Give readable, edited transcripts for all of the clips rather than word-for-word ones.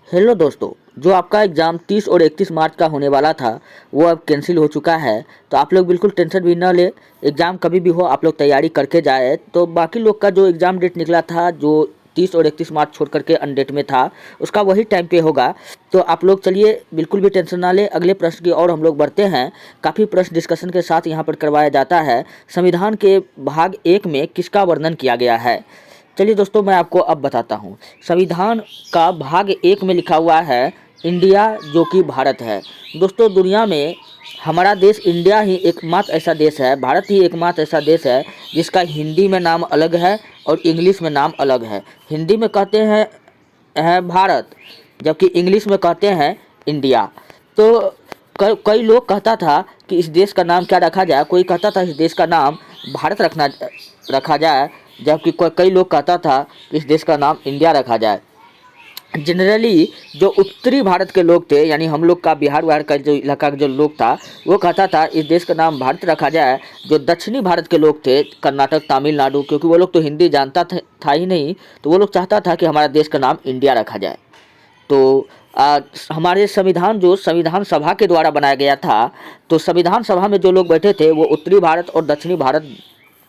Hello दोस्तों, जो आपका एग्ज़ाम 30 और 31 मार्च का होने वाला था वो अब कैंसिल हो चुका है। तो आप लोग बिल्कुल टेंशन भी ना ले। एग्ज़ाम कभी भी हो आप लोग तैयारी करके जाए। तो बाकी लोग का जो एग्ज़ाम डेट निकला था, जो 30 और 31 मार्च छोड़ करके अनडेट में था, उसका वही टाइम पे होगा। तो आप लोग चलिए बिल्कुल भी टेंशन ना ले। अगले प्रश्न की ओर हम लोग बढ़ते हैं। काफ़ी प्रश्न डिस्कशन के साथ यहाँ पर करवाया जाता है। संविधान के भाग 1 में किसका वर्णन किया गया है? चलिए दोस्तों, मैं आपको अब बताता हूँ। संविधान का भाग 1 में लिखा हुआ है इंडिया, जो कि भारत है। दोस्तों, दुनिया में हमारा देश इंडिया ही एकमात्र ऐसा देश है, भारत ही एकमात्र ऐसा देश है जिसका हिंदी में नाम अलग है और इंग्लिश में नाम अलग है। हिंदी में कहते हैं भारत, जबकि इंग्लिश में कहते हैं इंडिया। तो कई लोग कहता था कि इस देश का नाम क्या रखा जाए। कोई कहता था इस देश का नाम भारत रखा जाए, जबकि कई लोग कहता था कि इस देश का नाम इंडिया रखा जाए। जनरली जो उत्तरी भारत के लोग थे, यानी हम लोग का बिहार का जो इलाका का जो लोग था, वो कहता था इस देश का नाम भारत रखा जाए। जो दक्षिणी भारत के लोग थे, कर्नाटक, तमिलनाडु, क्योंकि वो लोग तो हिंदी जानता था ही नहीं, तो वो लोग चाहता था कि हमारा देश का नाम इंडिया रखा जाए। तो हमारे संविधान जो संविधान सभा के द्वारा बनाया गया था, तो संविधान सभा में जो लोग बैठे थे वो उत्तरी भारत और दक्षिणी भारत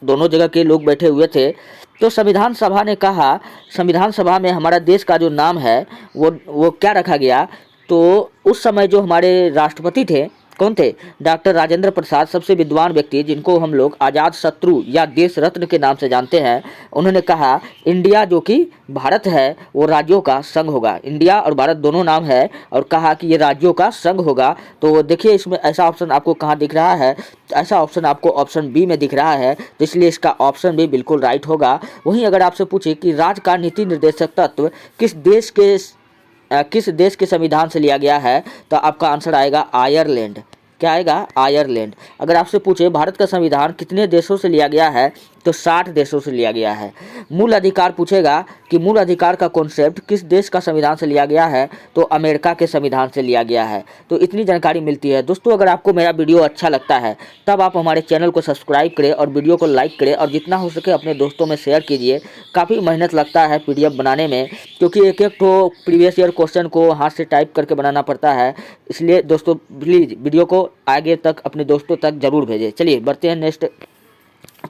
दोनों जगह के लोग बैठे हुए थे। तो संविधान सभा ने कहा, संविधान सभा में हमारा देश का जो नाम है वो क्या रखा गया। तो उस समय जो हमारे राष्ट्रपति थे, कौन थे? डॉक्टर राजेंद्र प्रसाद, सबसे विद्वान व्यक्ति जिनको हम लोग आज़ाद शत्रु या देश रत्न के नाम से जानते हैं। उन्होंने कहा इंडिया, जो कि भारत है, वो राज्यों का संघ होगा। इंडिया और भारत दोनों नाम है, और कहा कि ये राज्यों का संघ होगा। तो देखिए इसमें ऐसा ऑप्शन आपको कहाँ दिख रहा है? ऐसा ऑप्शन आपको ऑप्शन बी में दिख रहा है, तो इसलिए इसका ऑप्शन भी बिल्कुल राइट होगा। वहीं अगर आपसे पूछे कि राज्य का नीति निर्देशक तत्व किस देश के संविधान से लिया गया है, तो आपका आंसर आएगा आयरलैंड। क्या आएगा? आयरलैंड। अगर आपसे पूछे भारत का संविधान कितने देशों से लिया गया है, तो 60 देशों से लिया गया है। मूल अधिकार पूछेगा कि मूल अधिकार का कॉन्सेप्ट किस देश का संविधान से लिया गया है, तो अमेरिका के संविधान से लिया गया है। तो इतनी जानकारी मिलती है। दोस्तों, अगर आपको मेरा वीडियो अच्छा लगता है तब आप हमारे चैनल को सब्सक्राइब करें और वीडियो को लाइक करें, और जितना हो सके अपने दोस्तों में शेयर कीजिए। काफ़ी मेहनत लगता है PDF बनाने में, क्योंकि एक एक तो प्रीवियस ईयर क्वेश्चन को हाथ से टाइप करके बनाना पड़ता है। इसलिए दोस्तों प्लीज़ वीडियो को आगे तक अपने दोस्तों तक ज़रूर भेजें। चलिए बढ़ते हैं नेक्स्ट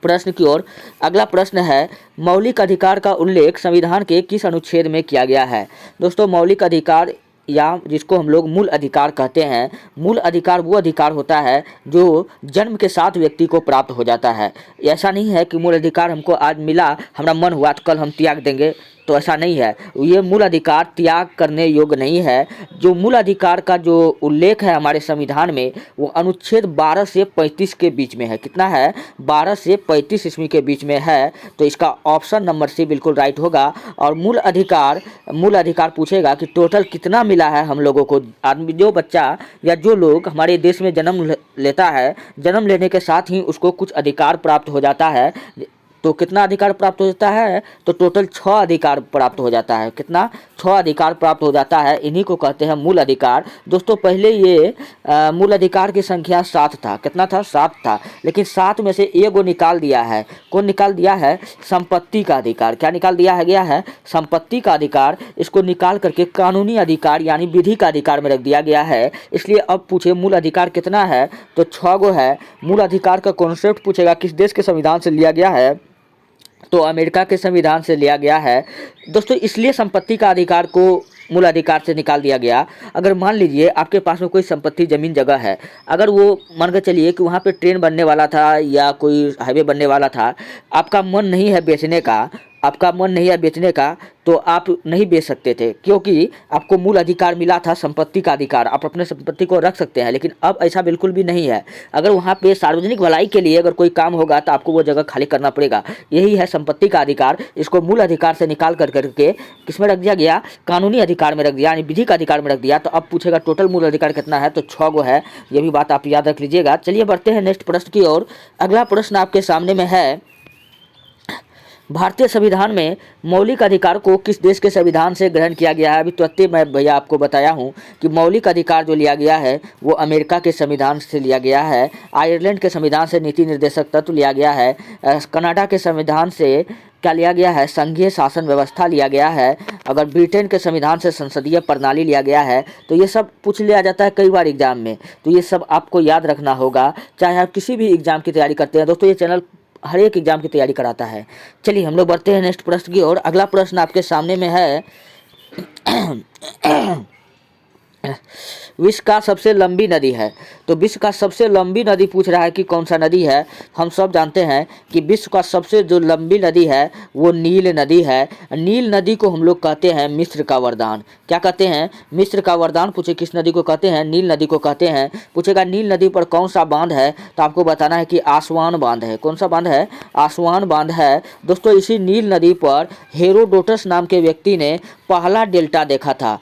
प्रश्न की ओर। अगला प्रश्न है, मौलिक अधिकार का उल्लेख संविधान के किस अनुच्छेद में किया गया है? दोस्तों, मौलिक अधिकार, या जिसको हम लोग मूल अधिकार कहते हैं, मूल अधिकार वो अधिकार होता है जो जन्म के साथ व्यक्ति को प्राप्त हो जाता है। ऐसा नहीं है कि मूल अधिकार हमको आज मिला, हमारा मन हुआ तो कल हम त्याग देंगे, तो ऐसा नहीं है। ये मूल अधिकार त्याग करने योग्य नहीं है। जो मूल अधिकार का जो उल्लेख है हमारे संविधान में, वो अनुच्छेद 12 से 35 के बीच में है। कितना है? 12 से 35 ईस्वी के बीच में है। तो इसका ऑप्शन नंबर सी बिल्कुल राइट होगा। और मूल अधिकार पूछेगा कि टोटल कितना मिला है हम लोगों को। आदमी, जो बच्चा या जो लोग हमारे देश में जन्म लेता है, जन्म लेने के साथ ही उसको कुछ अधिकार प्राप्त हो जाता है। तो कितना अधिकार प्राप्त हो जाता है? तो टोटल 6 अधिकार प्राप्त हो जाता है। कितना? 6 अधिकार प्राप्त हो जाता है। इन्हीं को कहते हैं मूल अधिकार। दोस्तों, पहले ये मूल अधिकार की संख्या 7 था। कितना था? 7 था। लेकिन 7 में से एगो निकाल दिया है। कौन निकाल दिया है? संपत्ति का अधिकार। क्या निकाल दिया गया है? संपत्ति का अधिकार। इसको निकाल करके कानूनी अधिकार यानी विधि का अधिकार में रख दिया गया है। इसलिए अब पूछे मूल अधिकार कितना है, तो 6 गो है। मूल अधिकार का कॉन्सेप्ट पूछेगा किस देश के संविधान से लिया गया है, तो अमेरिका के संविधान से लिया गया है। दोस्तों, इसलिए संपत्ति का अधिकार को मूल अधिकार से निकाल दिया गया। अगर मान लीजिए आपके पास में कोई संपत्ति, ज़मीन जगह है, अगर वो मान के चलिए कि वहाँ पे ट्रेन बनने वाला था या कोई हाईवे बनने वाला था, आपका मन नहीं है बेचने का, तो आप नहीं बेच सकते थे, क्योंकि आपको मूल अधिकार मिला था, संपत्ति का अधिकार। आप अपने संपत्ति को रख सकते हैं। लेकिन अब ऐसा बिल्कुल भी नहीं है। अगर वहाँ पे सार्वजनिक भलाई के लिए अगर कोई काम होगा तो आपको वो जगह खाली करना पड़ेगा। यही है संपत्ति का अधिकार। इसको मूल अधिकार से निकाल करके किस में रख दिया गया? कानूनी अधिकार में रख दिया, यानी विधि का अधिकार में रख दिया। तो अब पूछेगा टोटल मूल अधिकार कितना है, तो 6 गो है। ये भी बात आप याद रख लीजिएगा। चलिए बढ़ते हैं नेक्स्ट प्रश्न की ओर। अगला प्रश्न आपके सामने में है, भारतीय संविधान में मौलिक अधिकार को किस देश के संविधान से ग्रहण किया गया है? अभी तुरंत मैं भैया आपको बताया हूँ कि मौलिक अधिकार जो लिया गया है वो अमेरिका के संविधान से लिया गया है, आयरलैंड के संविधान से नीति निर्देशक तत्व लिया गया है, कनाडा के संविधान से क्या लिया गया है? संघीय शासन व्यवस्था लिया गया है। अगर ब्रिटेन के संविधान से संसदीय प्रणाली लिया गया है। तो ये सब पूछ लिया जाता है कई बार एग्जाम में, तो ये सब आपको याद रखना होगा, चाहे आप किसी भी एग्जाम की तैयारी करते हैं। दोस्तों ये चैनल हर एक एग्जाम की तैयारी कराता है। चलिए हम लोग बढ़ते हैं नेक्स्ट प्रश्न की ओर। अगला प्रश्न आपके सामने में है विश्व का सबसे लंबी नदी है। तो विश्व का सबसे लंबी नदी पूछ रहा है कि कौन सा नदी है। हम सब जानते हैं कि विश्व का सबसे जो लंबी नदी है वो नील नदी है। नील नदी को हम लोग कहते हैं मिस्र का वरदान। क्या कहते हैं? मिस्र का वरदान। पूछे किस नदी को कहते हैं? नील नदी को कहते हैं। पूछेगा नील नदी पर कौन सा बांध है, तो आपको बताना है कि आसवान बांध है। कौन सा बांध है? आसवान बांध है। दोस्तों इसी नील नदी पर हेरोडोटस नाम के व्यक्ति ने पहला डेल्टा देखा था।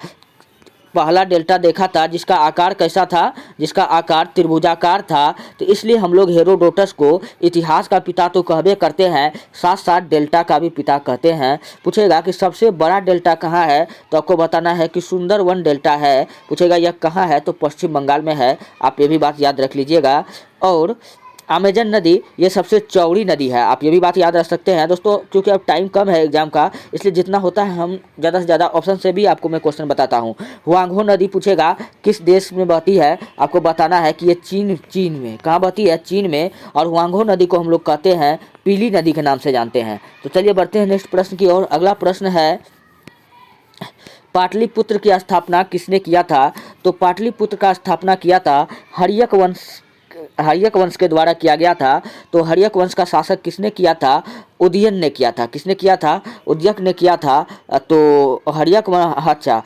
पहला डेल्टा देखा था जिसका आकार कैसा था? जिसका आकार त्रिभुजाकार था। तो इसलिए हम लोग हेरोडोटस को इतिहास का पिता तो कहबे करते हैं, साथ साथ डेल्टा का भी पिता कहते हैं। पूछेगा कि सबसे बड़ा डेल्टा कहाँ है, तो आपको बताना है कि सुंदरवन डेल्टा है। पूछेगा यह कहाँ है, तो पश्चिम बंगाल में है। आप ये भी बात याद रख लीजिएगा। और अमेजन नदी ये सबसे चौड़ी नदी है। आप ये भी बात याद रख सकते हैं। दोस्तों क्योंकि अब टाइम कम है एग्जाम का, इसलिए जितना होता है हम ज़्यादा से ज़्यादा ऑप्शन से भी आपको मैं क्वेश्चन बताता हूँ। हुआंगहो नदी पूछेगा किस देश में बहती है, आपको बताना है कि ये चीन में। कहाँ बहती है? चीन में। और हुआंगहो नदी को हम लोग कहते हैं पीली नदी के नाम से जानते हैं। तो चलिए बढ़ते हैं नेक्स्ट प्रश्न की ओर। अगला प्रश्न है पाटलिपुत्र की स्थापना किसने किया था? तो पाटलिपुत्र का स्थापना किया था हर्यक वंश के द्वारा किया गया था। तो हर्यक वंश का शासक किसने किया था? उदयन ने किया था। किसने किया था? उदयक ने किया था। तो अच्छा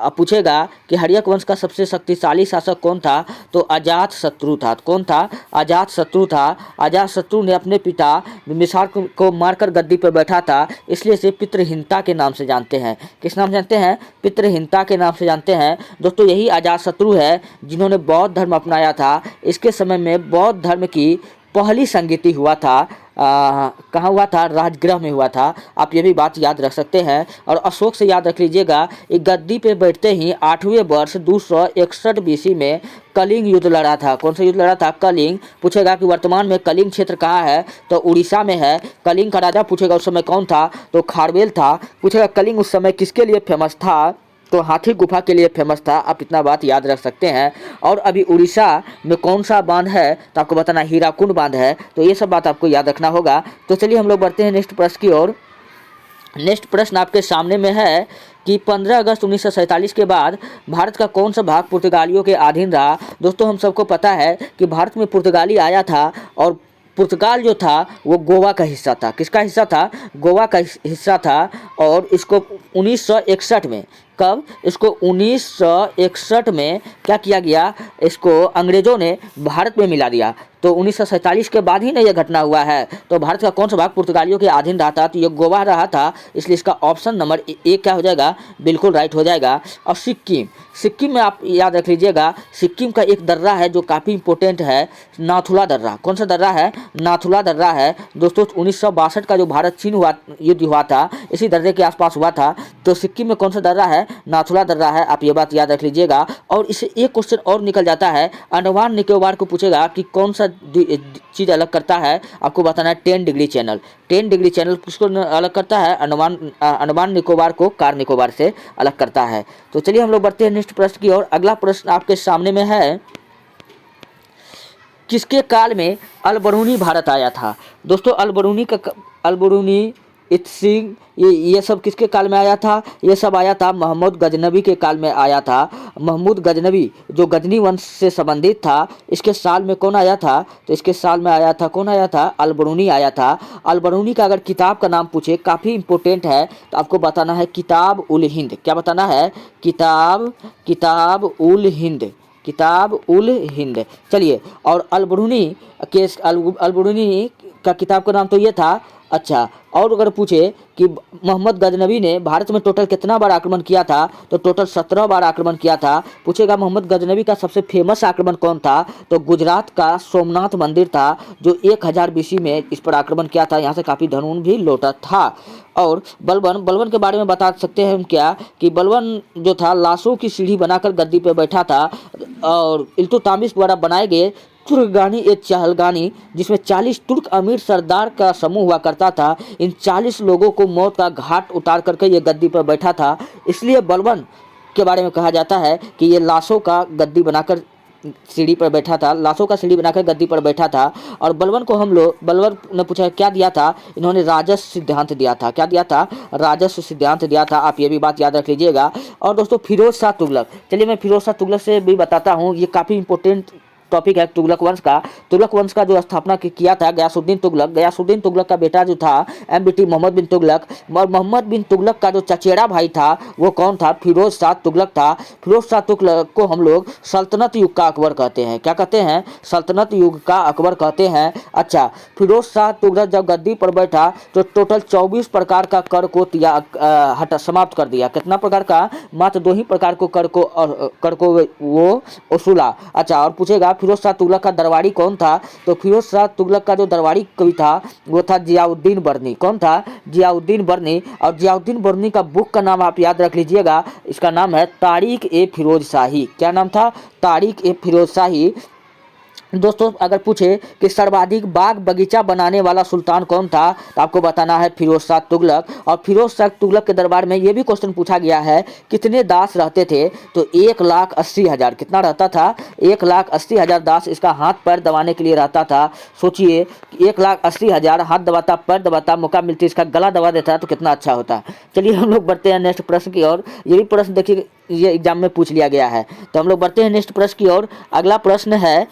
पूछेगा कि हर्यक वंश का सबसे शक्तिशाली शासक कौन था? तो अजातशत्रु था। कौन था? अजातशत्रु था। अजातशत्रु ने अपने पिता बिम्बिसार को मारकर गद्दी पर बैठा था, इसलिए इसे पितृहीनता के नाम से जानते हैं। किस नाम जानते हैं? पितृहीनता के नाम से जानते हैं। दोस्तों यही अजातशत्रु है जिन्होंने बौद्ध धर्म अपनाया था। इसके समय में बौद्ध धर्म की पहली संगीति हुआ था। कहाँ हुआ था? राजगृह में हुआ था। आप ये भी बात याद रख सकते हैं। और अशोक से याद रख लीजिएगा, एक गद्दी पे बैठते ही 8वें वर्ष 261 BC में कलिंग युद्ध लड़ा था। कौन सा युद्ध लड़ा था? कलिंग। पूछेगा कि वर्तमान में कलिंग क्षेत्र कहाँ है, तो उड़ीसा में है। कलिंग का राजा पूछेगा उस समय कौन था, तो खारवेल था। पूछेगा कलिंग उस समय किसके लिए फेमस था, तो हाथी गुफा के लिए फेमस था। आप इतना बात याद रख सकते हैं। और अभी उड़ीसा में कौन सा बांध है, तो आपको बताना हीराकुंड बांध है। तो ये सब बात आपको याद रखना होगा। तो चलिए हम लोग बढ़ते हैं नेक्स्ट प्रश्न की ओर। नेक्स्ट प्रश्न आपके सामने में है कि 15 अगस्त 1947 के बाद भारत का कौन सा भाग पुर्तगालियों के अधीन रहा? दोस्तों हम सबको पता है कि भारत में पुर्तगाली आया था और पुर्तगाल जो था वो गोवा का हिस्सा था। किसका हिस्सा था? गोवा का हिस्सा था। और इसको 1961 में, कब? इसको 1961 में क्या किया गया? इसको अंग्रेजों ने भारत में मिला दिया। तो 1947 के बाद ही ना यह घटना हुआ है। तो भारत का कौन सा भाग पुर्तगालियों के अधीन रहा था? तो ये गोवा रहा था। इसलिए इसका ऑप्शन नंबर ए क्या हो जाएगा? बिल्कुल राइट हो जाएगा। और सिक्किम में आप याद रख लीजिएगा, सिक्किम का एक दर्रा है जो काफ़ी इंपॉर्टेंट है, नाथुला दर्रा। कौन सा दर्रा है? नाथुला दर्रा है। दोस्तों 1962 का जो भारत चीन युद्ध हुआ था, इसी दर्रे के आसपास हुआ था। तो सिक्किम में कौन सा दर्रा है? नाथुला दर्रा है। आप ये बात याद रख लीजिएगा। और इससे एक क्वेश्चन और निकल जाता है, अंडमान निकोबार को पूछेगा कि कौन सा चीज़ अलग करता है, आपको बताना है 10 डिग्री चैनल। 10 डिग्री चैनल किसको अलग करता है? अंडमान निकोबार को कार निकोबार से अलग करता है। तो चलिए हम लोग बढ़ते हैं नेक्स्ट प्रश्न की ओर। अगला प्रश्न आपके सामने में है, किसके काल में अलबरूनी भारत आया था? दोस्तों अलबरूनी इत्सिंग ये सब किसके काल में आया था? ये सब आया था महमूद गजनबी के काल में आया था। महमूद गजनबी जो गजनी वंश से संबंधित था, इसके साल में कौन आया था? तो इसके साल में आया था, कौन आया था? अलबरूनी आया था। अलबरूनी का अगर किताब का नाम पूछे, काफ़ी इंपॉर्टेंट है, तो आपको बताना है किताब उल हिंद। क्या बताना है? किताब उल हिंद। चलिए, और अलबरूनी का किताब का नाम तो ये था। अच्छा, और अगर पूछे कि मोहम्मद गजनवी ने भारत में टोटल कितना बार आक्रमण किया था, तो टोटल 17 बार आक्रमण किया था। पूछेगा मोहम्मद गजनवी का सबसे फेमस आक्रमण कौन था, तो गुजरात का सोमनाथ मंदिर था, जो 1000 BC में इस पर आक्रमण किया था। यहाँ से काफ़ी धन भी लौटा था। और बलबन के बारे में बता सकते हैं हम क्या, कि बलबन जो था लाशों की सीढ़ी बनाकर गद्दी पर बैठा था, और इल्तुतमिश द्वारा बनाए गए तुर्कगानी ए चहलगानी, जिसमें 40 तुर्क अमीर सरदार का समूह हुआ करता था, इन 40 लोगों को मौत का घाट उतार करके ये गद्दी पर बैठा था। इसलिए बलबन के बारे में कहा जाता है कि ये लाशों का गद्दी बनाकर सीढ़ी पर बैठा था, लाशों का सीढ़ी बनाकर गद्दी पर बैठा था। और बलबन को बलबन ने पूछा क्या दिया था, इन्होंने राजस्व सिद्धांत दिया था। क्या दिया था, राजस्व सिद्धांत दिया था। आप ये भी बात याद रख लीजिएगा। और दोस्तों फिरोज शाह तुगलक, चलिए मैं फिरोज शाह तुगलक से भी बताता हूँ, ये काफ़ी इंपॉर्टेंट टॉपिक है तुगलक वंश का। तुगलक वंश का जो स्थापना किया था गयासुद्दीन तुगलक। गयासुद्दीन तुगलक का बेटा जो था MBT मोहम्मद बिन तुगलक, और मोहम्मद बिन तुगलक का जो चचेरा भाई था वो कौन था, फिरोज शाह तुगलक था। फिरोज शाह तुगलक को हम लोग सल्तनत युग का अकबर कहते हैं। क्या कहते हैं, सल्तनत युग का अकबर कहते हैं। अच्छा, फिरोज शाह तुगलक जब गद्दी पर बैठा तो टोटल 24 प्रकार का कर को समाप्त कर दिया। कितना प्रकार का, मात्र 2 ही प्रकार को कर को वो वसूला। अच्छा, और पूछेगा फिरोज शाह तुगलक का दरबारी कौन था, तो फिरोज शाह तुगलक का जो दरबारी कवि था वो था जियाउद्दीन बर्नी। कौन था, जियाउद्दीन बर्नी। और जियाउद्दीन बर्नी का बुक का नाम आप याद रख लीजिएगा, इसका नाम है तारीख ए फिरोज शाही। क्या नाम था, तारीख ए फिरोज शाही। दोस्तों अगर पूछे कि सर्वाधिक बाग बगीचा बनाने वाला सुल्तान कौन था, तो आपको बताना है फिरोज शाह तुगलक। और फिरोज शाह तुगलक के दरबार में ये भी क्वेश्चन पूछा गया है कितने दास रहते थे, तो 1,80,000। कितना रहता था, 1,80,000 दास इसका हाथ पैर दबाने के लिए रहता था। सोचिए 1,80,000 हाथ दबाता, पैर दबाता, मौका मिलती इसका गला दबा देता तो कितना अच्छा होता। चलिए हम लोग बढ़ते हैं नेक्स्ट प्रश्न की ओर। ये भी प्रश्न देखिए ये एग्जाम में पूछ लिया गया है, तो हम लोग बढ़ते हैं नेक्स्ट प्रश्न की ओर। अगला प्रश्न है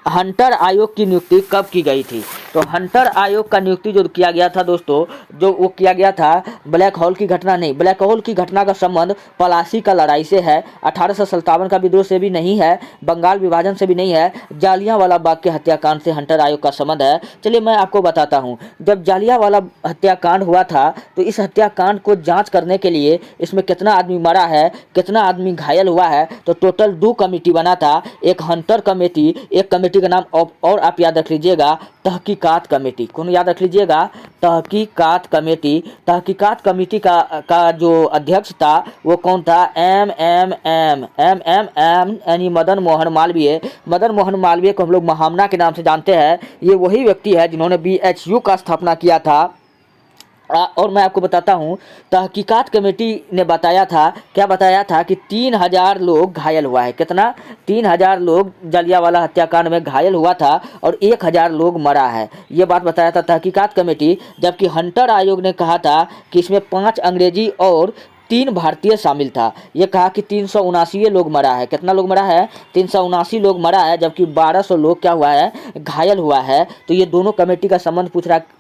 हंटर आयोग की नियुक्ति कब की गई थी, तो हंटर आयोग का नियुक्ति जो किया गया था दोस्तों, जो वो किया गया था ब्लैक होल की घटना नहीं, ब्लैक होल की घटना का संबंध पलासी का लड़ाई से है, 1857 का विद्रोह से भी नहीं है, बंगाल विभाजन से भी नहीं है, जालियांवाला बाग के हत्याकांड से हंटर आयोग का संबंध है। चलिए मैं आपको बताता हूँ, जब जालियांवाला हत्याकांड हुआ था तो इस हत्याकांड को जाँच करने के लिए इसमें कितना आदमी मरा है, कितना आदमी घायल हुआ है, तो टोटल 2 कमेटी बना था, एक हंटर कमेटी, एक कमेटी का नाम और आप याद रख लीजिएगा तहकीकात कमेटी। कौन याद रख लीजिएगा, तहकीकात कमेटी। तहकीकात कमेटी का जो अध्यक्ष था वो कौन था, MMM यानी मदन मोहन मालवीय। मदन मोहन मालवीय को हम लोग महामना के नाम से जानते हैं। ये वही व्यक्ति है जिन्होंने BHU का स्थापना किया था। और मैं आपको बताता हूँ, तहकीकात कमेटी ने बताया था, क्या बताया था कि 3000 लोग घायल हुआ है। कितना, 3000 लोग जालियांवाला हत्याकांड में घायल हुआ था और 1000 लोग मरा है, ये बात बताया था तहकीकात कमेटी। जबकि हंटर आयोग ने कहा था कि इसमें 5 अंग्रेजी और 3 भारतीय शामिल था। ये कहा कि 379 लोग मरा है। कितना लोग मरा है, 379 लोग मरा है, जबकि 1200 लोग क्या हुआ है, घायल हुआ है। तो ये दोनों कमेटी का संबंध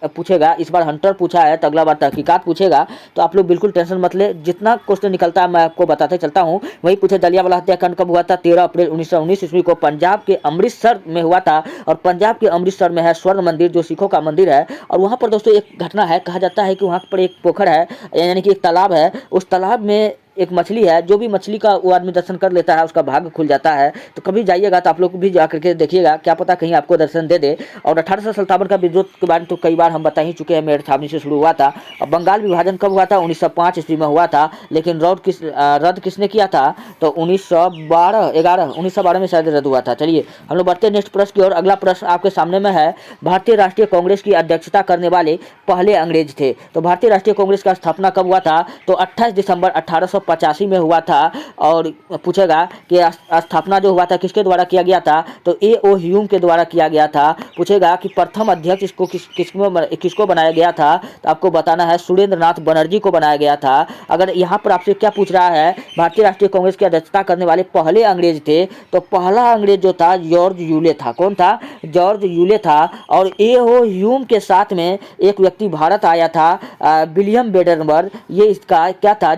पूछेगा। इस बार हंटर पूछा है तो अगला बार तहकीकात पूछेगा, तो आप लोग बिल्कुल टेंशन मत ले, जितना क्वेश्चन निकलता है मैं आपको बताते चलता हूँ। वही पूछे जालियांवाला हत्याकांड कब हुआ था, 13 अप्रैल 1919 ईस्वी को पंजाब के अमृतसर में हुआ था। और पंजाब के अमृतसर में है स्वर्ण मंदिर, जो सिखों का मंदिर है। और वहाँ पर दोस्तों एक घटना है, कहा जाता है कि वहाँ पर एक पोखर है, यानी कि एक तालाब है। उस तालाब में एक मछली है, जो भी मछली का वो आदमी दर्शन कर लेता है उसका भाग्य खुल जाता है। तो कभी जाइएगा तो आप लोग भी जा करके देखिएगा, क्या पता कहीं आपको दर्शन दे दे। और 1857 का विद्रोह के बारे में तो कई बार हम बता ही चुके हैं, मेरठ छावनी से शुरू हुआ था। और बंगाल विभाजन कब हुआ था, 1905 ईस्वी में हुआ था। लेकिन रद्द किसने किया था, तो 1912 में शायद रद्द हुआ था। चलिए हम लोग बढ़ते हैं नेक्स्ट प्रश्न की ओर। अगला प्रश्न आपके सामने में है, भारतीय राष्ट्रीय कांग्रेस की अध्यक्षता करने वाले पहले अंग्रेज थे। तो भारतीय राष्ट्रीय कांग्रेस का स्थापना कब हुआ था, तो 28 दिसंबर 1885 में हुआ था। और पूछेगा कि स्थापना जो हुआ था किसके द्वारा किया गया था, तो A.O. ह्यूम के द्वारा किया गया था। पूछेगा कि प्रथम अध्यक्ष इसको किसको बनाया गया था, तो आपको बताना है सुरेंद्र नाथ बनर्जी को बनाया गया था। अगर यहाँ पर आपसे क्या पूछ रहा है, भारतीय राष्ट्रीय कांग्रेस की अध्यक्षता करने वाले पहले अंग्रेज थे, तो पहला अंग्रेज जो था जॉर्ज यूले था। कौन था, जॉर्ज यूले था। और A.O. ह्यूम के साथ में एक व्यक्ति भारत आया था, विलियम बेडनबर्ग। ये इसका क्या था,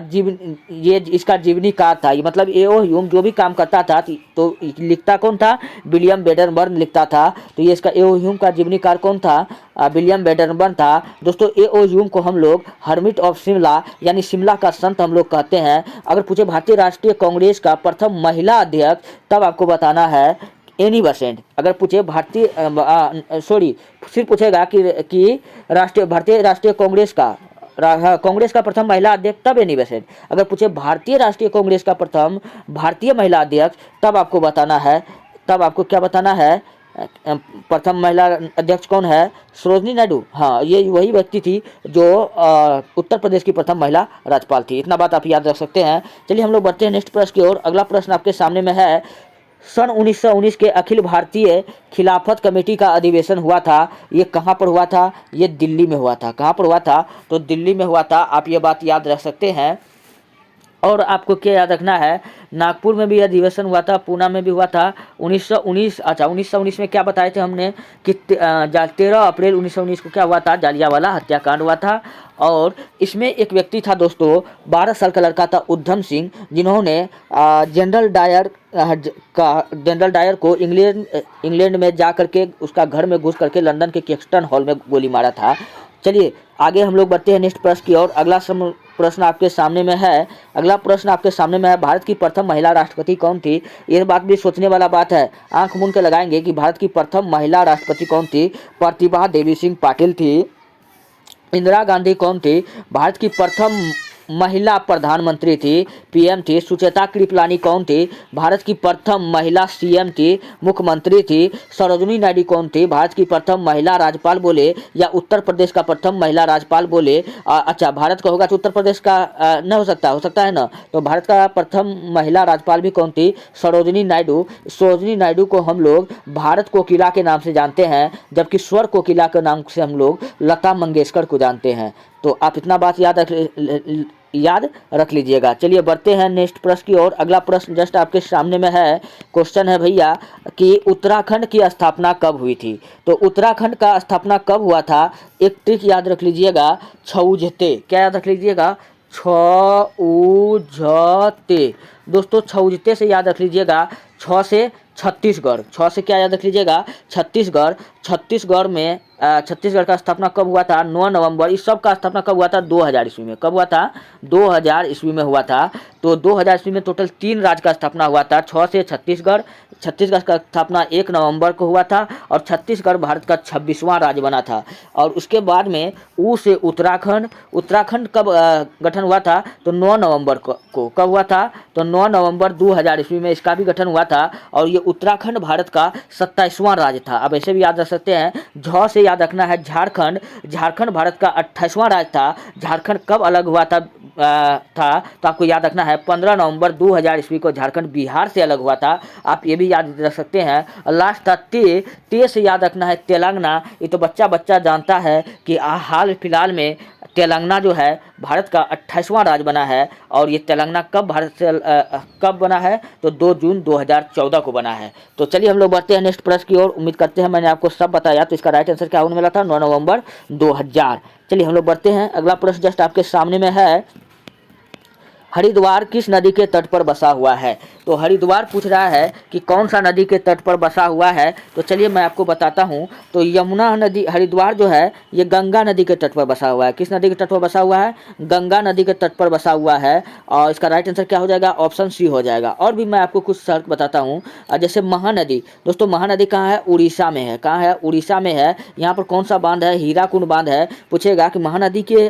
ये इसका जीवनीकार था। ये मतलब एओ ह्यूम जो भी काम करता था तो लिखता कौन था, विलियम वेडरबर्न लिखता था। तो ये इसका एओ ह्यूम का जीवनीकार कौन था, विलियम वेडरबर्न था। दोस्तों एओ ह्यूम को हम लोग हर्मिट ऑफ शिमला यानी शिमला का संत हम लोग कहते हैं। अगर पूछे भारतीय राष्ट्रीय कांग्रेस का प्रथम महिला अध्यक्ष, तब आपको बताना है एनी बेसेंट। अगर पूछे भारतीय फिर पूछेगा कि भारतीय राष्ट्रीय कांग्रेस का कांग्रेस का प्रथम महिला अध्यक्ष, तब एनी बेसेंट। अगर पूछे भारतीय राष्ट्रीय कांग्रेस का प्रथम भारतीय महिला अध्यक्ष, तब आपको बताना है, तब आपको क्या बताना है, प्रथम महिला अध्यक्ष कौन है, सरोजिनी नायडू। हाँ, ये वही व्यक्ति थी जो उत्तर प्रदेश की प्रथम महिला राज्यपाल थी। इतना बात आप याद रख सकते हैं। चलिए हम लोग बढ़ते हैं नेक्स्ट प्रश्न की ओर। अगला प्रश्न आपके सामने में है, सन 1919 के अखिल भारतीय खिलाफत कमेटी का अधिवेशन हुआ था, ये कहाँ पर हुआ था, ये दिल्ली में हुआ था। कहाँ पर हुआ था, तो दिल्ली में हुआ था। आप ये बात याद रख सकते हैं। और आपको क्या याद रखना है, नागपुर में भी अधिवेशन हुआ था, पूना में भी हुआ था 1919। अच्छा, 1919 में क्या बताए थे हमने कि 13 अप्रैल 1919 को क्या हुआ था, जालियांवाला हत्याकांड हुआ था। और इसमें एक व्यक्ति था दोस्तों, 12 साल का लड़का था उधम सिंह, जिन्होंने जनरल डायर को इंग्लैंड में जा करके उसका घर में घुस करके लंदन के किंगस्टन हॉल में गोली मारा था। चलिए आगे हम लोग बढ़ते हैं नेक्स्ट प्रश्न की ओर। अगला प्रश्न आपके सामने में है, अगला प्रश्न आपके सामने में है, भारत की प्रथम महिला राष्ट्रपति कौन थी। ये बात भी सोचने वाला बात है, आंख मूंद के लगाएंगे कि भारत की प्रथम महिला राष्ट्रपति कौन थी। प्रतिभा देवी सिंह पाटिल थी। इंदिरा गांधी कौन थी, भारत की प्रथम महिला प्रधानमंत्री थी, पीएम थी। सुचेता कृपलानी कौन थी, भारत की प्रथम महिला सीएम थी, मुख्यमंत्री थी। सरोजिनी नायडू कौन थी, भारत की प्रथम महिला राज्यपाल बोले या उत्तर प्रदेश का प्रथम महिला राज्यपाल बोले। अच्छा, भारत का होगा तो उत्तर प्रदेश का न हो सकता है ना। तो भारत का प्रथम महिला राज्यपाल भी कौन थी, सरोजिनी नायडू। सरोजिनी नायडू को हम लोग भारत कोकिला के नाम से जानते हैं, जबकि स्वर कोकिला के नाम से हम लोग लता मंगेशकर को जानते हैं। तो आप इतना बात याद रख लीजिएगा। चलिए बढ़ते हैं नेक्स्ट प्रश्न की ओर। अगला प्रश्न जस्ट आपके सामने में है। क्वेश्चन है भैया कि उत्तराखंड की स्थापना कब हुई थी। तो उत्तराखंड का स्थापना कब हुआ था, एक ट्रिक याद रख लीजिएगा, छऊजते। क्या याद रख लीजिएगा, छऊजते। दोस्तों छऊजते से याद रख लीजिएगा, 6 से छत्तीसगढ़, 6 से क्या याद रख लीजिएगा, छत्तीसगढ़। छत्तीसगढ़ में छत्तीसगढ़ का स्थापना कब हुआ था, 9 नवंबर। इस सब का स्थापना कब हुआ था, 2000 ईस्वी में। कब हुआ था, 2000 ईस्वी में हुआ था। तो 2000 ईस्वी में टोटल 3 राज्य का स्थापना हुआ था, 6 से छत्तीसगढ़। छत्तीसगढ़ का स्थापना 1 नवंबर को हुआ था और छत्तीसगढ़ भारत का 26वां राज्य बना था। और उसके बाद में ऊ से उत्तराखंड। उत्तराखंड कब गठन हुआ था, तो 9 नवंबर को कब हुआ था, तो 9 नवंबर 2000 ईस्वी में इसका भी गठन हुआ था। और ये उत्तराखंड भारत का 27वां राज्य था। अब ऐसे भी याद रख सकते हैं, झ से याद रखना है झारखंड। झारखंड भारत का 28वां राज्य था। झारखंड कब अलग हुआ था, तो आपको याद रखना है 15 नवंबर 2000 ईस्वी को झारखंड बिहार से अलग हुआ था। आप ये भी याद रख सकते हैं। लास्ट था ते से याद रखना है तेलंगाना। ये तो बच्चा जानता है कि हाल फिलहाल में तेलंगाना जो है भारत का 28वां राज्य बना है। और ये तेलंगाना कब बना है, तो 2 जून 2014 को बना है। तो चलिए हम लोग बढ़ते हैं नेक्स्ट प्रश्न की ओर। उम्मीद करते हैं मैंने आपको सब बताया। तो इसका राइट आंसर क्या होने वाला था, 9 नवंबर 2000। चलिए हम लोग बढ़ते हैं। अगला प्रश्न जस्ट आपके सामने में है, हरिद्वार किस नदी के तट पर बसा हुआ है। तो हरिद्वार पूछ रहा है कि कौन सा नदी के तट पर बसा हुआ है। तो चलिए मैं आपको बताता हूँ। तो यमुना नदी, हरिद्वार जो है ये गंगा नदी के तट पर बसा हुआ है। किस नदी के तट पर बसा हुआ है, गंगा नदी के तट पर बसा हुआ है। और इसका राइट आंसर क्या हो जाएगा, ऑप्शन सी हो जाएगा। और भी मैं आपको कुछ शर्त बताता हूँ। जैसे महानदी, दोस्तों महानदी कहाँ है, उड़ीसा में है। कहाँ है, उड़ीसा में है। यहाँ पर कौन सा बांध है, हीराकुंड बांध है। पूछेगा कि महानदी के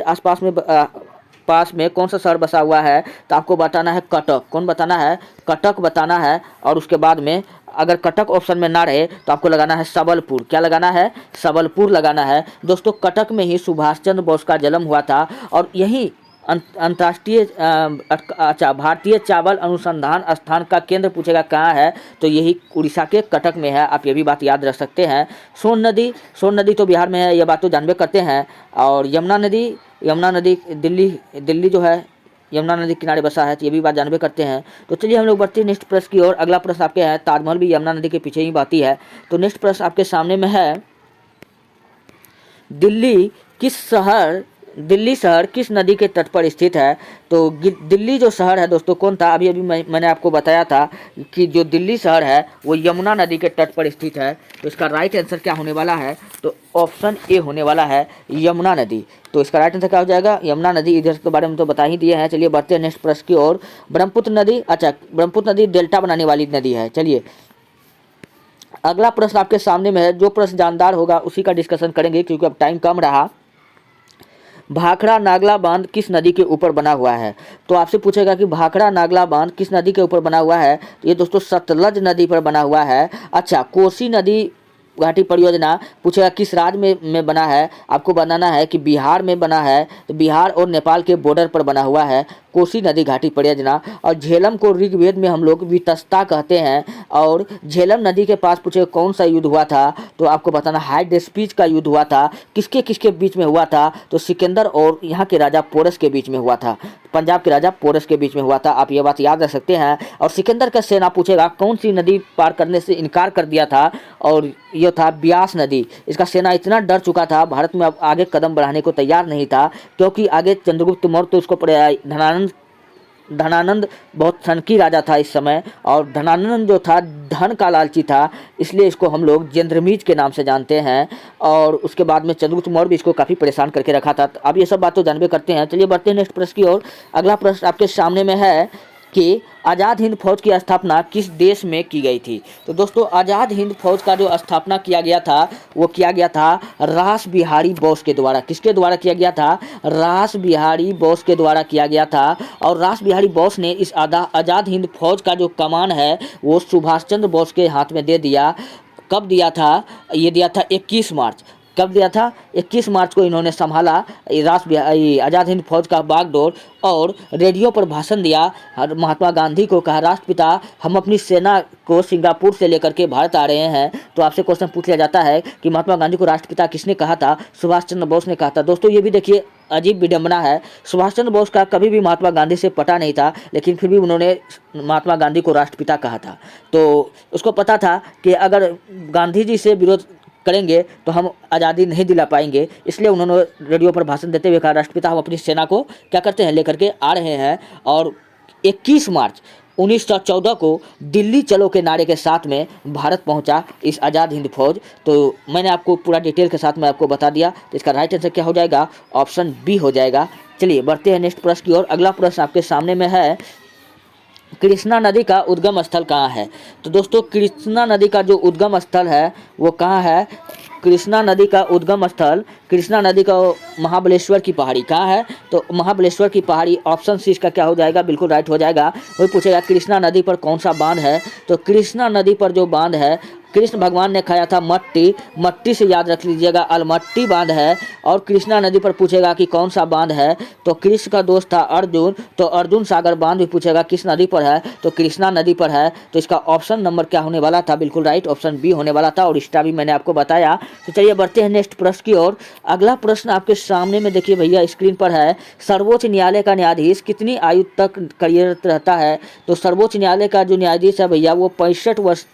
पास में कौन सा शहर बसा हुआ है, तो आपको बताना है कटक। कौन बताना है, कटक बताना है। और उसके बाद में अगर कटक ऑप्शन में ना रहे तो आपको लगाना है सबलपुर। क्या लगाना है, सबलपुर लगाना है। दोस्तों कटक में ही सुभाष चंद्र बोस का जन्म हुआ था। और यही अंतर्राष्ट्रीय भारतीय चावल अनुसंधान संस्थान का केंद्र पूछेगा कहाँ है, तो यही उड़ीसा के कटक में है। आप ये भी बात याद रख सकते हैं। सोन नदी तो बिहार में है, ये बात तो जानबे करते हैं। और यमुना नदी दिल्ली जो है यमुना नदी किनारे बसा है, तो ये भी बात जानबे करते हैं। तो चलिए हम लोग बढ़ते हैं नेक्स्ट प्रश्न की ओर। अगला प्रश्न आपके है, ताजमहल भी यमुना नदी के पीछे ही बहती है। तो नेक्स्ट प्रश्न आपके सामने में है, दिल्ली दिल्ली शहर किस नदी के तट पर स्थित है? तो दिल्ली जो शहर है दोस्तों कौन था? अभी अभी मैंने आपको बताया था कि जो दिल्ली शहर है वो यमुना नदी के तट पर स्थित है। तो इसका राइट आंसर क्या होने वाला है? तो ऑप्शन ए होने वाला है, यमुना नदी। तो इसका राइट आंसर क्या हो जाएगा? यमुना नदी। इधर के बारे में तो बता ही दिए हैं। चलिए बढ़ते हैं नेक्स्ट प्रश्न की ओर। ब्रह्मपुत्र नदी, अच्छा ब्रह्मपुत्र नदी डेल्टा बनाने वाली नदी है। चलिए अगला प्रश्न आपके सामने में है। जो प्रश्न जानदार होगा उसी का डिस्कशन करेंगे क्योंकि अब टाइम कम रहा। भाखड़ा नागला बांध किस नदी के ऊपर बना हुआ है? तो आपसे पूछेगा कि भाखड़ा नागला बांध किस नदी के ऊपर बना हुआ है? ये दोस्तों सतलज नदी पर बना हुआ है। अच्छा, कोसी नदी घाटी परियोजना पूछेगा किस राज्य में बना है? आपको बनाना है कि बिहार में बना है। तो बिहार और नेपाल के बॉर्डर पर बना हुआ है कोसी नदी घाटी परियोजना। और झेलम को ऋग्वेद में हम लोग वितस्ता कहते हैं। और झेलम नदी के पास पूछे कौन सा युद्ध हुआ था? तो आपको बताना हाइडेस्पीच का युद्ध हुआ था। किसके किसके बीच में हुआ था? तो सिकंदर और यहाँ के राजा पोरस के बीच में हुआ था। पंजाब के राजा पोरस के बीच में हुआ था। आप ये बात याद रख सकते हैं। और सिकंदर का सेना पूछेगा कौन सी नदी पार करने से इनकार कर दिया था? और ये था ब्यास नदी। इसका सेना इतना डर चुका था, भारत में अब आगे कदम बढ़ाने को तैयार नहीं था, क्योंकि आगे चंद्रगुप्त मौर्य तो उसको धनानंद बहुत सनकी राजा था इस समय। और धनानंद जो था धन का लालची था, इसलिए इसको हम लोग जेंद्रमीज के नाम से जानते हैं। और उसके बाद में चंद्रगुप्त मौर्य भी इसको काफ़ी परेशान करके रखा था। अब ये सब बात तो जानबे करते हैं। चलिए बढ़ते हैं नेक्स्ट प्रश्न की ओर। अगला प्रश्न आपके सामने में है कि आज़ाद हिंद फौज की स्थापना किस देश में की गई थी? तो दोस्तों आज़ाद हिंद फौज का जो स्थापना किया गया था वो किया गया था रास बिहारी बोस के द्वारा। किसके द्वारा किया गया था? रास बिहारी बोस के द्वारा किया गया था। और रास बिहारी बोस ने इस आज़ाद हिंद फौज का जो कमान है वो सुभाष चंद्र बोस के हाथ में दे दिया। कब दिया था? ये दिया था 21 मार्च। कब दिया था? 21 मार्च को इन्होंने संभाला आज़ाद हिंद फौज का बागडोर। और रेडियो पर भाषण दिया। महात्मा गांधी को कहा राष्ट्रपिता हम अपनी सेना को सिंगापुर से लेकर के भारत आ रहे हैं। तो आपसे क्वेश्चन पूछ लिया जाता है कि महात्मा गांधी को राष्ट्रपिता किसने कहा था? सुभाष चंद्र बोस ने कहा था। दोस्तों ये भी देखिए अजीब विडंबना है। सुभाष चंद्र बोस का कभी भी महात्मा गांधी से पटा नहीं था, लेकिन फिर भी उन्होंने महात्मा गांधी को राष्ट्रपिता कहा था। तो उसको पता था कि अगर गांधी जी से विरोध करेंगे तो हम आज़ादी नहीं दिला पाएंगे, इसलिए उन्होंने रेडियो पर भाषण देते हुए कहा राष्ट्रपिता हम अपनी सेना को क्या करते हैं लेकर के आ रहे हैं। और 21 मार्च 1914 को दिल्ली चलो के नारे के साथ में भारत पहुंचा इस आज़ाद हिंद फौज। तो मैंने आपको पूरा डिटेल के साथ में आपको बता दिया। तो इसका राइट आंसर क्या हो जाएगा? ऑप्शन बी हो जाएगा। चलिए बढ़ते हैं नेक्स्ट प्रश्न की ओर। अगला प्रश्न आपके सामने में है कृष्णा नदी का उद्गम स्थल कहाँ है? तो दोस्तों कृष्णा नदी का जो उद्गम स्थल है वो कहाँ है? कृष्णा नदी का उद्गम स्थल, कृष्णा नदी का महाबलेश्वर की पहाड़ी कहाँ है? तो महाबलेश्वर की पहाड़ी। ऑप्शन सी इसका क्या हो जाएगा? बिल्कुल राइट हो जाएगा। वही पूछेगा कृष्णा नदी पर कौन सा बांध है? तो कृष्णा नदी पर जो बांध है कृष्ण भगवान ने खाया था मट्टी, मट्टी से याद रख लीजिएगा अलमट्टी बांध है। और कृष्णा नदी पर पूछेगा कि कौन सा बांध है? तो कृष्ण का दोस्त था अर्जुन, तो अर्जुन सागर बांध भी पूछेगा किस नदी पर है? तो कृष्णा नदी पर है। तो इसका ऑप्शन नंबर क्या होने वाला था? बिल्कुल राइट, ऑप्शन बी होने वाला था। और इसका भी मैंने आपको बताया। तो चलिए बढ़ते हैं नेक्स्ट प्रश्न की ओर। अगला प्रश्न आपके सामने में देखिए भैया स्क्रीन पर है। सर्वोच्च न्यायालय का न्यायाधीश कितनी आयु तक कार्यरत रहता है? तो सर्वोच्च न्यायालय का जो न्यायाधीश है भैया वो 65 वर्ष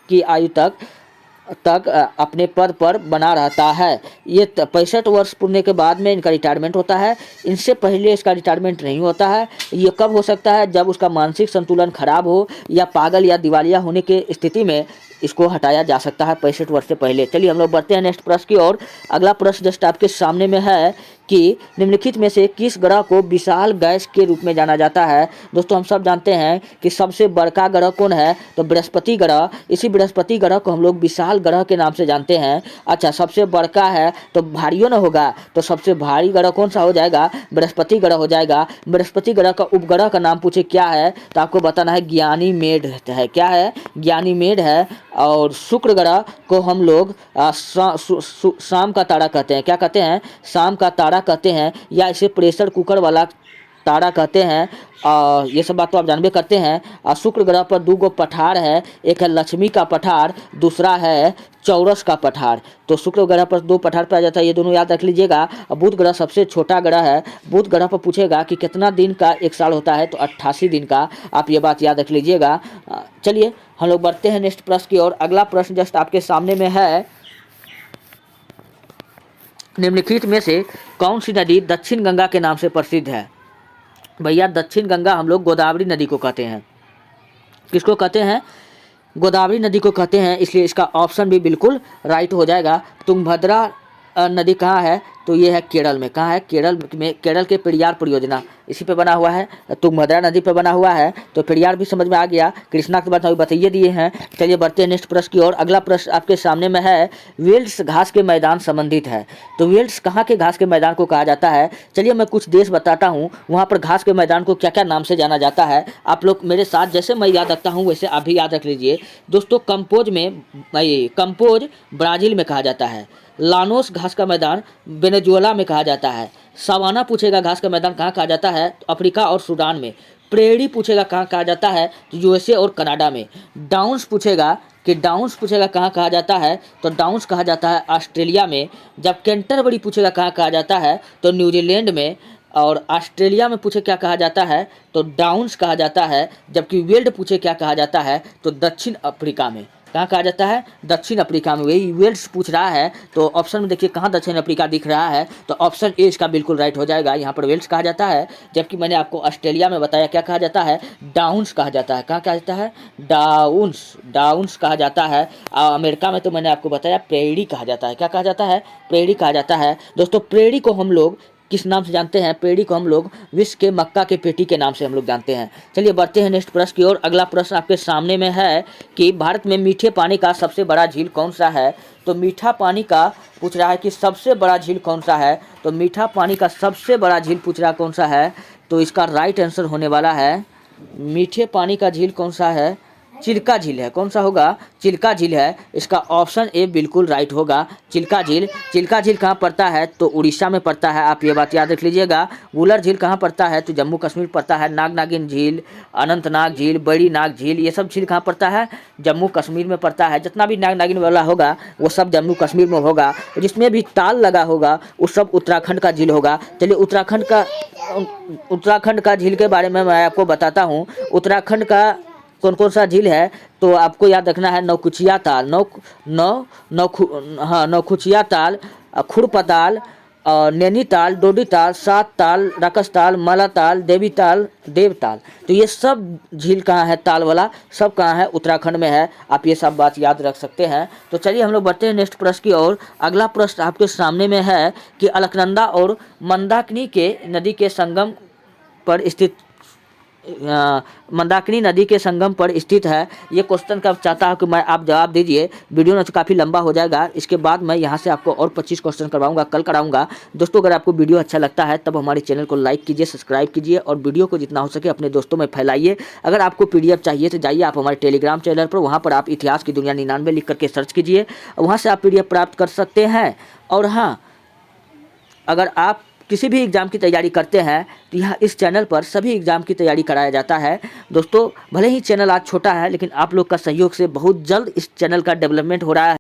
की आयु तक अपने पद पर बना रहता है। ये 65 वर्ष पूरे के बाद में इनका रिटायरमेंट होता है। इनसे पहले इसका रिटायरमेंट नहीं होता है। ये कब हो सकता है? जब उसका मानसिक संतुलन खराब हो या पागल या दिवालिया होने की स्थिति में इसको हटाया जा सकता है 65 वर्ष से पहले। चलिए हम लोग बढ़ते हैं नेक्स्ट प्रश्न की ओर। अगला प्रश्न जस्ट आपके सामने में है कि निम्नलिखित में से किस ग्रह को विशाल गैस के रूप में जाना जाता है? दोस्तों हम सब जानते हैं कि सबसे बड़का ग्रह कौन है? तो बृहस्पति ग्रह। इसी बृहस्पति ग्रह को हम लोग विशाल ग्रह के नाम से जानते हैं। अच्छा सबसे बड़का है तो भारियों न होगा, तो सबसे भारी ग्रह कौन सा हो जाएगा? बृहस्पति ग्रह हो जाएगा। बृहस्पति ग्रह का उपग्रह का नाम पूछे क्या है? तो आपको बताना है ज्ञानीमेड है। क्या है? ज्ञानीमेड है। और शुक्र ग्रह को हम लोग शाम का तारा कहते हैं। क्या कहते हैं? शाम का तारा कहते हैं, या इसे प्रेशर कुकर वाला तारा कहते हैं। ये सब बात तो आप जानबे करते हैं। शुक्र ग्रह पर 2 पठार है, एक है लक्ष्मी का पठार, दूसरा है चौरस का पठार। तो शुक्र ग्रह पर 2 पठार पाया जाता है, ये दोनों याद रख लीजिएगा। बुध ग्रह सबसे छोटा ग्रह है। बुध ग्रह पर पूछेगा कि कितना दिन का एक साल होता है? तो 88 दिन का। आप ये बात याद रख लीजिएगा। चलिए हम लोग बढ़ते हैं नेक्स्ट प्रश्न की ओर। अगला प्रश्न जस्ट आपके सामने में है निम्नलिखित में से कौन सी नदी दक्षिण गंगा के नाम से प्रसिद्ध है? भैया दक्षिण गंगा हम लोग गोदावरी नदी को कहते हैं। किसको कहते हैं? गोदावरी नदी को कहते हैं, इसलिए इसका ऑप्शन भी बिल्कुल राइट हो जाएगा। तुंगभद्रा नदी कहाँ है? तो ये है केरल में। कहाँ है? केरल में। केरल के पेरियार परियोजना इसी पे बना हुआ है, तुंगभद्रा नदी पे बना हुआ है। तो पेरियार भी समझ में आ गया। कृष्णा के बात अभी बताइए दिए हैं। चलिए बढ़ते हैं नेक्स्ट प्रश्न की ओर। अगला प्रश्न आपके सामने में है, वेल्स घास के मैदान संबंधित है। तो वेल्स कहाँ के घास के मैदान को कहा जाता है? चलिए मैं कुछ देश बताता हूँ, वहाँ पर घास के मैदान को क्या क्या नाम से जाना जाता है। आप लोग मेरे साथ, जैसे मैं याद रखता हूँ वैसे आप भी याद रख लीजिए। दोस्तों कंपोज ब्राज़ील में कहा जाता है। लानोस घास का मैदान वेनेजुएला में कहा जाता है। सवाना पूछेगा घास का मैदान कहाँ कहा जाता है? तो अफ्रीका और सूडान में। प्रेरी पूछेगा कहाँ कहा जाता है? तो यूएसए और कनाडा में। डाउन्स पूछेगा कहाँ कहा जाता है? तो डाउन्स कहा जाता है ऑस्ट्रेलिया में। जब कैंटरबरी पूछेगा कहाँ कहा जाता है? तो न्यूजीलैंड में। और ऑस्ट्रेलिया में पूछे क्या कहा जाता है? तो डाउन्स कहा जाता है। जबकि वेल्ड पूछे क्या कहा जाता है? तो दक्षिण अफ्रीका में। कहाँ कहा जाता है? दक्षिण अफ्रीका में। वही वेल्स पूछ रहा है, तो ऑप्शन में देखिए कहाँ दक्षिण अफ्रीका दिख रहा है, तो ऑप्शन ए इसका बिल्कुल राइट हो जाएगा। यहाँ पर वेल्स कहा जाता है, जबकि मैंने आपको ऑस्ट्रेलिया में बताया क्या कहा जाता है? डाउन्स कहा जाता है। कहाँ कहा जाता है? डाउन्स कहा जाता है। अमेरिका में तो मैंने आपको बताया प्रेरी कहा जाता है। क्या कहा जाता है? प्रेरी कहा जाता है। दोस्तों प्रेरी को हम लोग किस नाम से जानते हैं? प्रेरी को हम लोग विश्व के मक्का के पेटी के नाम से हम लोग जानते हैं। चलिए बढ़ते हैं नेक्स्ट प्रश्न की ओर। अगला प्रश्न आपके सामने में है कि भारत में मीठे पानी का सबसे बड़ा झील कौन सा है? तो मीठा पानी का पूछ रहा है कि सबसे बड़ा झील कौन सा है? तो मीठा पानी का सबसे बड़ा झील पूछ रहा कौन सा है? तो इसका राइट आंसर होने वाला है, मीठे पानी का झील कौन सा है? चिल्का झील है। कौन सा होगा? चिल्का झील है। इसका ऑप्शन ए बिल्कुल राइट होगा, चिल्का झील। चिल्का झील कहाँ पड़ता है? तो उड़ीसा में पड़ता है। आप ये बात याद रख लीजिएगा। वुलर झील कहाँ पड़ता है? तो जम्मू कश्मीर पड़ता है। नागनागिन झील, अनंतनाग झील, बड़ी नाग झील, ये सब झील कहाँ पड़ता है? जम्मू कश्मीर में पड़ता है। जितना भी नागनागिन वाला होगा वो सब जम्मू कश्मीर में होगा। जिसमें भी ताल लगा होगा वो सब उत्तराखंड का झील होगा। चलिए उत्तराखंड का झील के बारे में मैं आपको बताता हूँ। उत्तराखंड का कौन कौन सा झील है? तो आपको याद रखना है नौकुचिया ताल, नौकुचिया ताल, खुरपताल, नैनीताल, डोडीताल, सात ताल, रकसताल, मालाताल, देवताल। तो ये सब झील कहाँ है? ताल वाला सब कहाँ है? उत्तराखंड में है। आप ये सब बात याद रख सकते हैं। तो चलिए हम लोग बढ़ते हैं नेक्स्ट प्रश्न की ओर। अगला प्रश्न आपके सामने में है कि अलकनंदा और मंदाकिनी के नदी के संगम पर स्थित मंदाकिनी नदी के संगम पर स्थित है। ये क्वेश्चन का चाहता हूँ कि मैं आप जवाब दीजिए। वीडियो न तो काफ़ी लंबा हो जाएगा। इसके बाद मैं यहाँ से आपको और 25 क्वेश्चन करवाऊंगा, कल कराऊंगा। दोस्तों अगर आपको वीडियो अच्छा लगता है तब हमारे चैनल को लाइक कीजिए, सब्सक्राइब कीजिए और वीडियो को जितना हो सके अपने दोस्तों में फैलाइए। अगर आपको PDF चाहिए तो जाइए आप हमारे टेलीग्राम चैनल पर, वहाँ पर आप इतिहास की दुनिया 99 लिख करके सर्च कीजिए, वहाँ से आप PDF प्राप्त कर सकते हैं। और हाँ, अगर आप किसी भी एग्ज़ाम की तैयारी करते हैं तो यहाँ इस चैनल पर सभी एग्ज़ाम की तैयारी कराया जाता है। दोस्तों भले ही चैनल आज छोटा है, लेकिन आप लोग का सहयोग से बहुत जल्द इस चैनल का डेवलपमेंट हो रहा है।